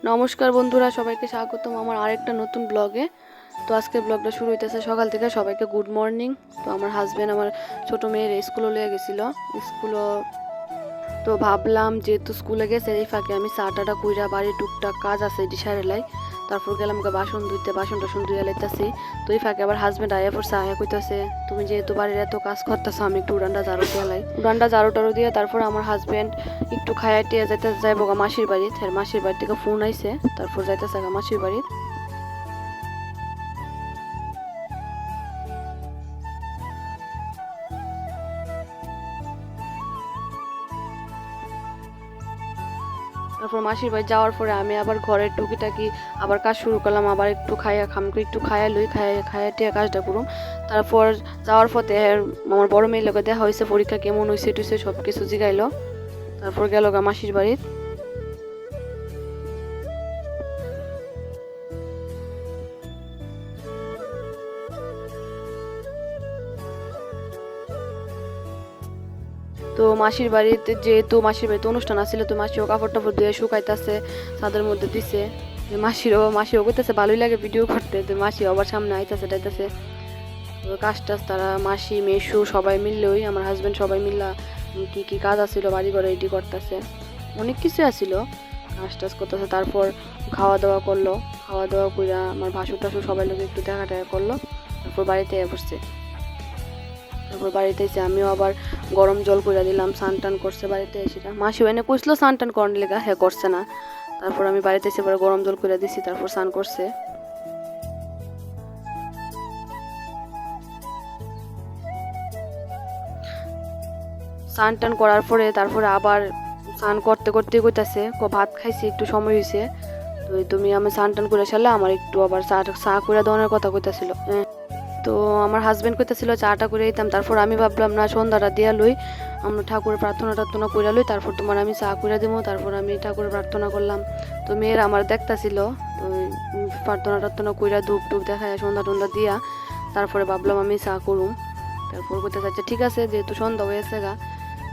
নমস্কার বন্ধুরা, সবাইকে স্বাগতম আমার আরেকটা নতুন ব্লগে। তো আজকের ব্লগটা শুরু হইতেছে সকাল থেকে। সবাইকে গুড মর্নিং। তো আমার হাজব্যান্ড আমার ছোট মেয়ের স্কুলে লিয়ে গেছিলো স্কুলও। তো ভাবলাম যেহেতু স্কুলে গেছে এই ফাঁকে আমি চাটাটা কইরা বাড়ির টুকটাক কাজ আছে এটি সারে লাই। তারপর গেলাম বাসন ধুইতে, বাসন টাসন ধুয়ে লাইতেছি। তো এই ফাঁকে আবার হাজব্যান্ড আয়া পড়ছে, আয়া কইতেছে তুমি যেহেতু বাড়ির এত কাজ করতেছো আমি একটু উড়ানটা ঝাড়ু দিয়ে লাই। উড়ানটা ঝাড়ু টাড়ু দিয়ে তারপর আমার হাজব্যান্ড একটু খাইয়া টিয়া যাইবো মাসির বাড়ি। মাসির বাড়ি থেকে ফোন আইছে, তারপর যাইতেছে মাসির বাড়ি। তারপর মাসির বাড়ি যাওয়ার পরে আমি আবার ঘরের টুকিটাকি আবার কাজ শুরু করলাম। আবার একটু খামকে একটু খাইয়া লই, খাইয়া টিয়া কাজটা করুম। তারপর যাওয়ার পথে আমার বড় মেয়ের লোকে দেখা হয়েছে, পরীক্ষা কেমন হয়েছে টুইছে সব কিছু জিগাইলো। তারপর গেল মাসির বাড়ি। তো মাসির বাড়িতে যেহেতু মাসির বাড়িতে অনুষ্ঠান আসছিল, তো মাসিও কাপড় টাপড় দিয়ে শুকাইতেছে, ছাদের মধ্যে দিছে। মাসিও করতেছে ভালোই লাগে ভিডিও করতে। তো মাসি আবার সামনে আইতাছে টাইতাছে। তো কাজ টাজ তারা মাসি মেশু সবাই মিললেই আমার হাজব্যান্ড সবাই মিল্লা কি কি কাজ আসছিল বাড়ি ঘরে রেডি করতেছে, অনেক কিছু আসছিল, কাজ টাজ করতেছে। তারপর খাওয়া দাওয়া করলো, খাওয়া দাওয়া কইরা আমার ভাসুর টাসুর সবাই লোক একটু দেখা টেকা করলো। তারপর বাড়িতে বসছে। তারপর বাড়িতে এসে আমিও আবার গরম জল করে দিলাম, স্নান টান করছে বাড়িতে এসে। মাসিও এনে কইছিল স্নান টান করার লেগা, হ্যাঁ করছে না। তারপর আমি বাড়িতে এসে পরে গরম জল করে দিছি, তারপর স্নান করছে। স্নান টান করার পরে তারপরে আবার স্নান করতে করতে কইতাছে ভাত খাইছি একটু সময় হয়েছে, তো তুমি আমি স্নান টান করে সারলে আমার একটু আবার চা করে দেওয়ার কথা কইতাছিল। তো আমার হাজব্যান্ড কইতেছিল চাটা করে দিতাম। তারপর আমি ভাবলাম না, সন্ধ্যাটা দিয়া লই, আমরা ঠাকুরের প্রার্থনা করে লই, তারপর তোমার আমি চা করে দেবো। তারপর আমি ঠাকুরের প্রার্থনা করলাম। তো মেয়ের আমার দেখতাছিল প্রার্থনা কইরা ধূপ টুপ দেখায় সন্ধ্যা টন্ধা দিয়া তারপরে ভাবলাম আমি চা করুম। তারপর কইতে চাচ্ছে ঠিক আছে, যেহেতু সন্ধ্যা হয়েছে গা,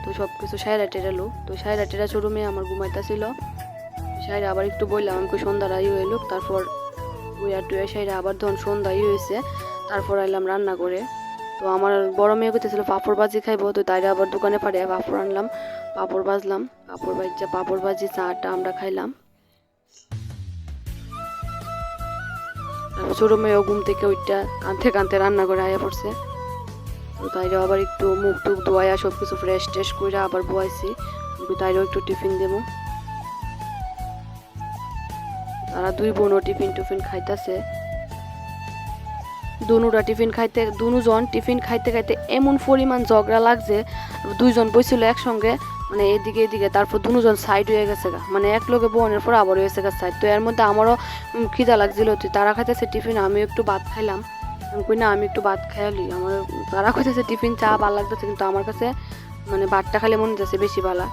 তো সব কিছু সাইরা টেরালো। তো সাইরা টেরা শোরুমে আমার ঘুমাইতেছিল, সাইরা আবার একটু বললাম আমাকে সন্ধ্যাটা হইলো। তারপর বইয়া টুয়া সাইরা আবার ধন সন্ধ্যা হয়েছে। তারপর আইলাম রান্না করে। তো আমার বড় মেয়ে কইতেছিল পাঁপড় ভাজি খাইবো, তো তাইরা আবার দোকানে পাঠিয়ে পাঁপড় আনলাম, পাঁপড় ভাজলাম। পাঁপড় ভাজি চাটা আমরা খাইলাম। তারপর ছোট মেয়েও ঘুম থেকে ওইটা কাঁদতে কাঁদতে রান্না করে আয়া পড়ছে। তো তাইরা আবার একটু মুখ টুক ধোয়া সব কিছু ফ্রেশ ট্রেশ করে আবার বয়াইছি, তাইরাও একটু টিফিন দেবো। তারা দুই বোনও টিফিন খাইতেছে। দুজন টিফিন খাইতে খাইতে এমন পরিমাণ ঝগড়া লাগছে, দুইজন বইছিল একসঙ্গে, মানে এদিকে। তারপর দুজন সাইড হয়ে গেছে গা, মানে এক লোকে বোনের পর আবার হয়েছে গা সাইড। তো এর মধ্যে আমারও খিদা লাগছিল, তারা খাইতেছে টিফিন, আমি একটু ভাত খাইলাম। আমি কই না আমি একটু ভাত খাইলি, আমার তারা খাইতেছে টিফিন চা ভালো লাগতেছে, কিন্তু আমার কাছে মানে ভাতটা খাইলে মনে হচ্ছে বেশি ভালো।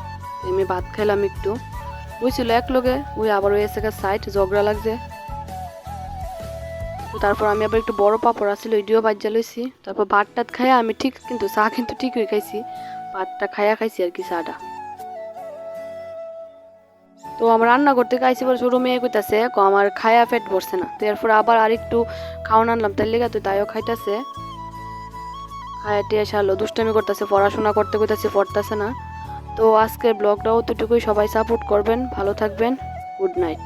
আমি ভাত খাইলাম একটু, বইছিল এক লোকে, ওই আবার হয়েছে গা সাইড, ঝগড়া লাগছে। তারপর আমি আবার একটু বড় পাপড় আসছিল ওইটিও বাজ্যা লইছি। তারপর ভাত টাত খাইয়া আমি ঠিক, কিন্তু চা কিন্তু ঠিকই খাইছি, ভাতটা খাইয়া খাইছি আর কি চাটা। তো আমার রান্না করতে খাইছি বলে ছোট মেয়ে কইতাছে আমার খায়া পেট ভরছে না। তো এরপর আবার আর একটু খাওয়ান আনলাম তার লেগে, তো তাইও খাইতেছে, খায়া টিয়া সারলো, দুষ্টামি করতেছে, পড়াশোনা করতে কইতাছে পড়তেছে না। তো আজকের ব্লগটাও অতটুকুই, সবাই সাপোর্ট করবেন, ভালো থাকবেন, গুড নাইট।